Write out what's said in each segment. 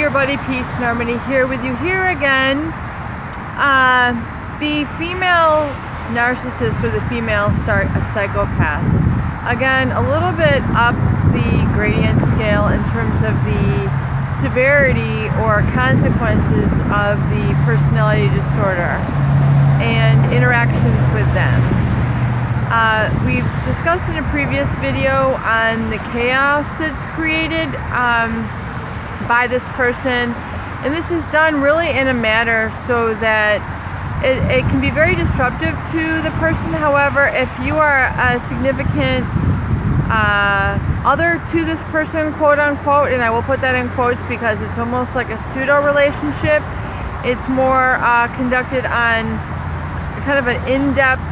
your buddy Peace and Harmony here with you here again. The female narcissist or the female psychopath. Again, a little bit up the gradient scale in terms of the severity or consequences of the personality disorder and interactions with them. We've discussed in a previous video on the chaos that's created by this person, and this is done really in a manner so that it can be very disruptive to the person. However, if you are a significant other to this person, quote unquote, and I will put that in quotes because it's almost like a pseudo relationship, it's more conducted on kind of an in-depth,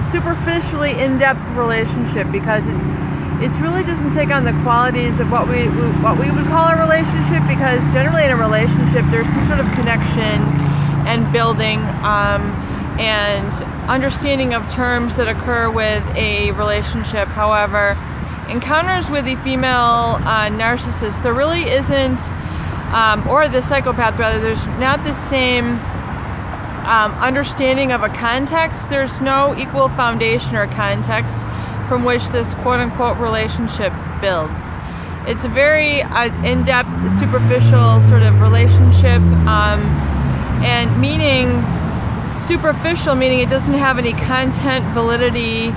superficially in-depth relationship, because it really doesn't take on the qualities of what we would call a relationship, because generally in a relationship there's some sort of connection and building and understanding of terms that occur with a relationship. However, encounters with the female narcissist, there really isn't, or the psychopath rather, there's not the same understanding of a context. There's no equal foundation or context from which this quote-unquote relationship builds. It's a very in-depth, superficial sort of relationship, and meaning superficial, meaning it doesn't have any content validity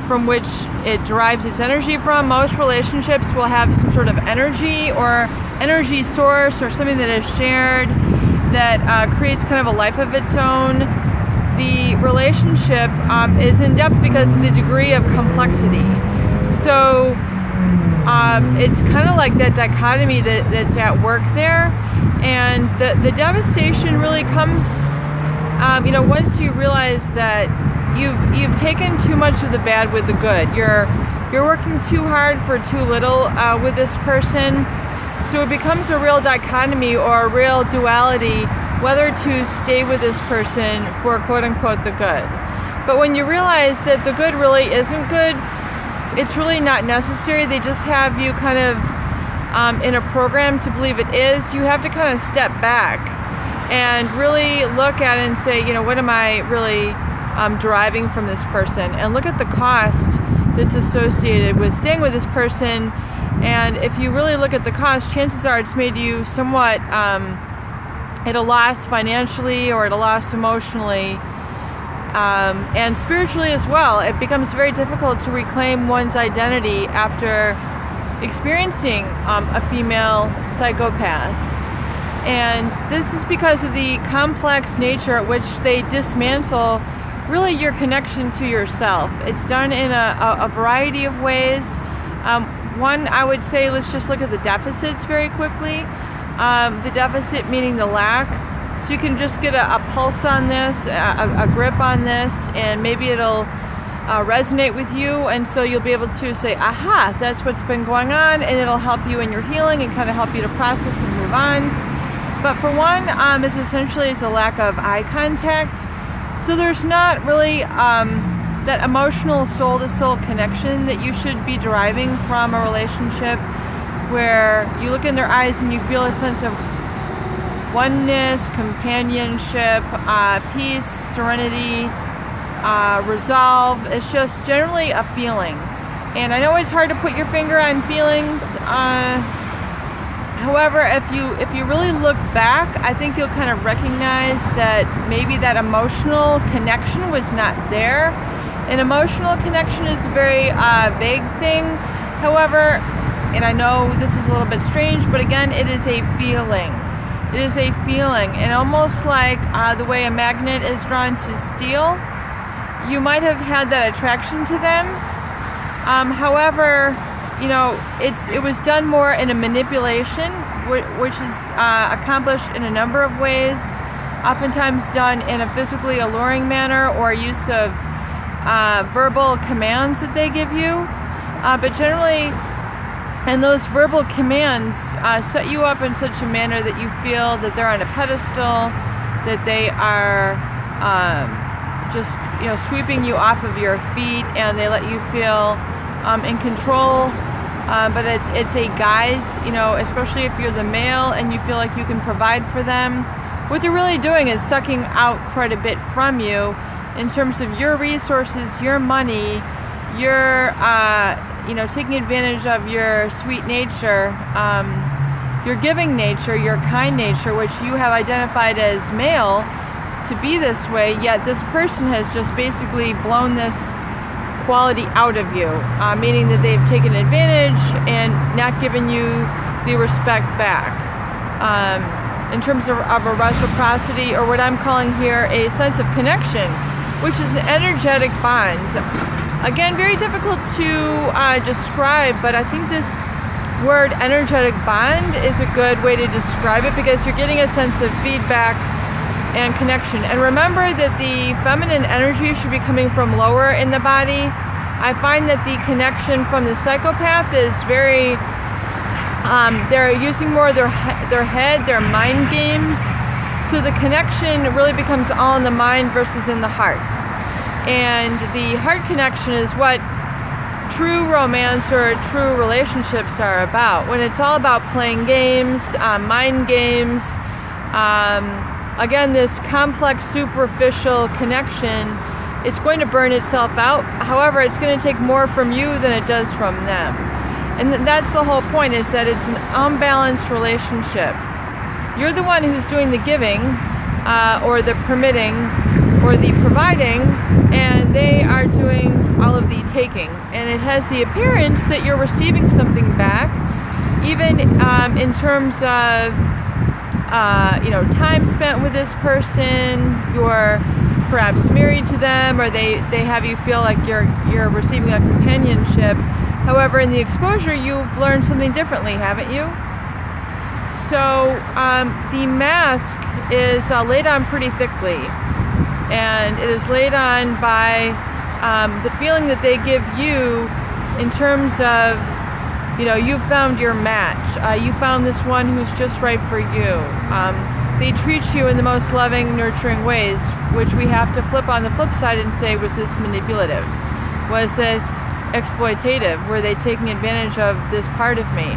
from which it derives its energy from. Most relationships will have some sort of energy or energy source or something that is shared that creates kind of a life of its own. The relationship is in depth because of the degree of complexity. So it's kind of like that dichotomy that's at work there, and the devastation really comes, once you realize that you've taken too much of the bad with the good. You're working too hard for too little with this person. So it becomes a real dichotomy or a real duality whether to stay with this person for quote-unquote the good. But when you realize that the good really isn't good, it's really not necessary, they just have you kind of in a program to believe it is, you have to kind of step back and really look at it and say, what am I really deriving from this person? And look at the cost that's associated with staying with this person. And if you really look at the cost, chances are it's made you somewhat at a loss financially or at a loss emotionally and spiritually as well. It becomes very difficult to reclaim one's identity after experiencing a female psychopath. And this is because of the complex nature at which they dismantle really your connection to yourself. It's done in a variety of ways. One, I would say, let's just look at the deficits very quickly. The deficit meaning the lack. So you can just get a pulse on this, a grip on this, and maybe it'll resonate with you. And so you'll be able to say, aha, that's what's been going on, and it'll help you in your healing and kind of help you to process and move on. But for one, is essentially it's a lack of eye contact. So there's not really that emotional soul-to-soul connection that you should be deriving from a relationship, where you look in their eyes and you feel a sense of oneness, companionship, peace, serenity, resolve. It's just generally a feeling. And I know it's hard to put your finger on feelings. However, if you really look back, I think you'll kind of recognize that maybe that emotional connection was not there. An emotional connection is a very vague thing. However, and I know this is a little bit strange, but again, it is a feeling. It is a feeling. And almost like the way a magnet is drawn to steel, you might have had that attraction to them. However, it was done more in a manipulation, which is accomplished in a number of ways, oftentimes done in a physically alluring manner or use of verbal commands that they give you, but generally, and those verbal commands set you up in such a manner that you feel that they're on a pedestal, that they are just sweeping you off of your feet, and they let you feel in control but it's a guise, especially if you're the male and you feel like you can provide for them. What they're really doing is sucking out quite a bit from you in terms of your resources, your money, your, taking advantage of your sweet nature, your giving nature, your kind nature, which you have identified as male to be this way, yet this person has just basically blown this quality out of you, meaning that they've taken advantage and not given you the respect back. In terms of a reciprocity, or what I'm calling here a sense of connection, which is an energetic bond. Again, very difficult to describe, but I think this word energetic bond is a good way to describe it, because you're getting a sense of feedback and connection. And remember that the feminine energy should be coming from lower in the body. I find that the connection from the psychopath is very, they're using more of their head, their mind games. So the connection really becomes all in the mind versus in the heart. And the heart connection is what true romance or true relationships are about. When it's all about playing games, mind games, again, this complex, superficial connection, it's going to burn itself out. However, it's going to take more from you than it does from them. And that's the whole point, is that it's an unbalanced relationship. You're the one who's doing the giving, or the permitting, or the providing, and they are doing all of the taking. And it has the appearance that you're receiving something back, even in terms of time spent with this person. You're perhaps married to them, or they have you feel like you're receiving a companionship. However, in the exposure, you've learned something differently, haven't you? So the mask is laid on pretty thickly, and it is laid on by the feeling that they give you in terms of, you found your match. You found this one who's just right for you. They treat you in the most loving, nurturing ways, which we have to flip on the flip side and say, was this manipulative? Was this exploitative? Were they taking advantage of this part of me?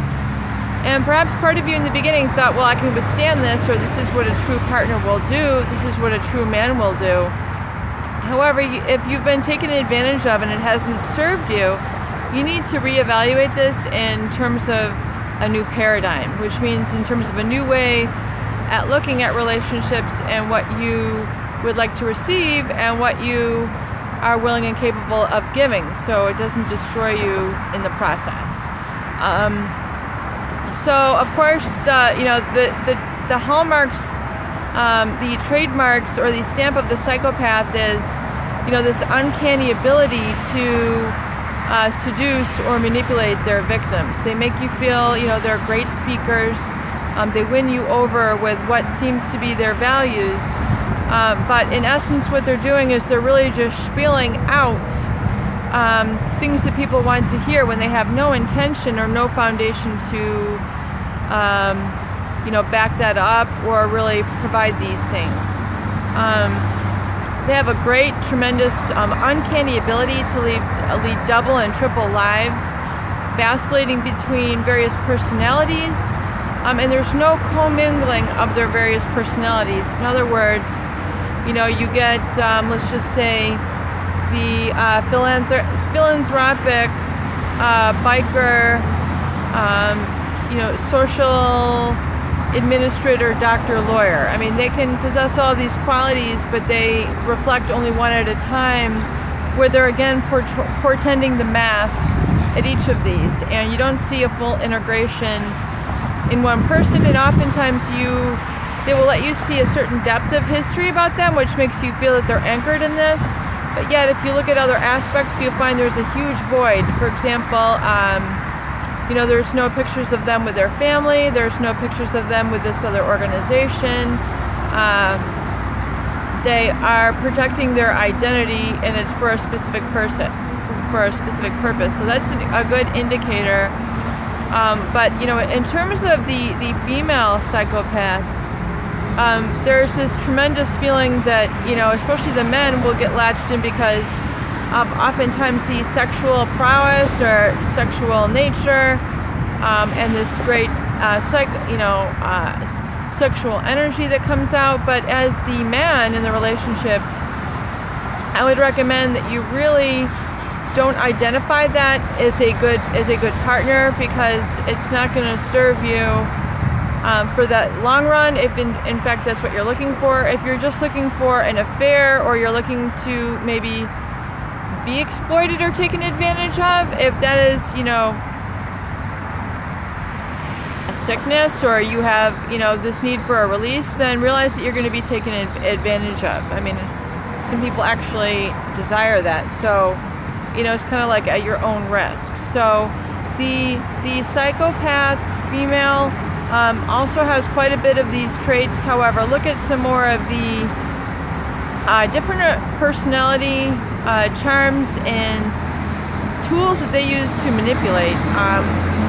And perhaps part of you in the beginning thought, well, I can withstand this, or this is what a true partner will do, this is what a true man will do. However, if you've been taken advantage of and it hasn't served you, you need to reevaluate this in terms of a new paradigm, which means in terms of a new way at looking at relationships and what you would like to receive and what you are willing and capable of giving, so it doesn't destroy you in the process. So of course the hallmarks, the trademarks or the stamp of the psychopath is this uncanny ability to seduce or manipulate their victims. They make you feel they're great speakers. They win you over with what seems to be their values, but in essence what they're doing is they're really just spilling out things that people want to hear when they have no intention or no foundation to back that up or really provide these things. They have a great, tremendous, uncanny ability to lead double and triple lives, vacillating between various personalities, and there's no commingling of their various personalities. In other words, you get, let's just say, the philanthropic, biker, social administrator, doctor, lawyer. I mean, they can possess all of these qualities, but they reflect only one at a time, where they're again portending the mask at each of these, and you don't see a full integration in one person. And oftentimes they will let you see a certain depth of history about them, which makes you feel that they're anchored in this. But yet, if you look at other aspects, you'll find there's a huge void. For example, there's no pictures of them with their family. There's no pictures of them with this other organization. They are protecting their identity, and it's for a specific person, for a specific purpose. So that's a good indicator. But in terms of the female psychopath, there's this tremendous feeling that especially the men will get latched in because oftentimes the sexual prowess or sexual nature, and this great sexual energy that comes out. But as the man in the relationship, I would recommend that you really don't identify that as a good partner, because it's not going to serve you for that long run, if in fact that's what you're looking for. If you're just looking for an affair, or you're looking to maybe be exploited or taken advantage of, if that is, a sickness, or you have, this need for a release, then realize that you're going to be taken advantage of. I mean, some people actually desire that. So, it's kind of like at your own risk. So the psychopath female also has quite a bit of these traits. However, look at some more of the different personality charms and tools that they use to manipulate.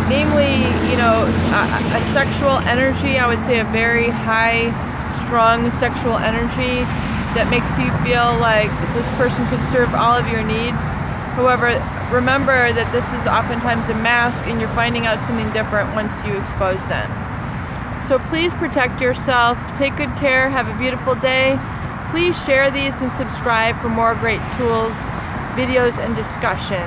Namely, a sexual energy. I would say a very high, strong sexual energy that makes you feel like this person could serve all of your needs. However, remember that this is oftentimes a mask, and you're finding out something different once you expose them. So please protect yourself, take good care, have a beautiful day. Please share these and subscribe for more great tools, videos, and discussion.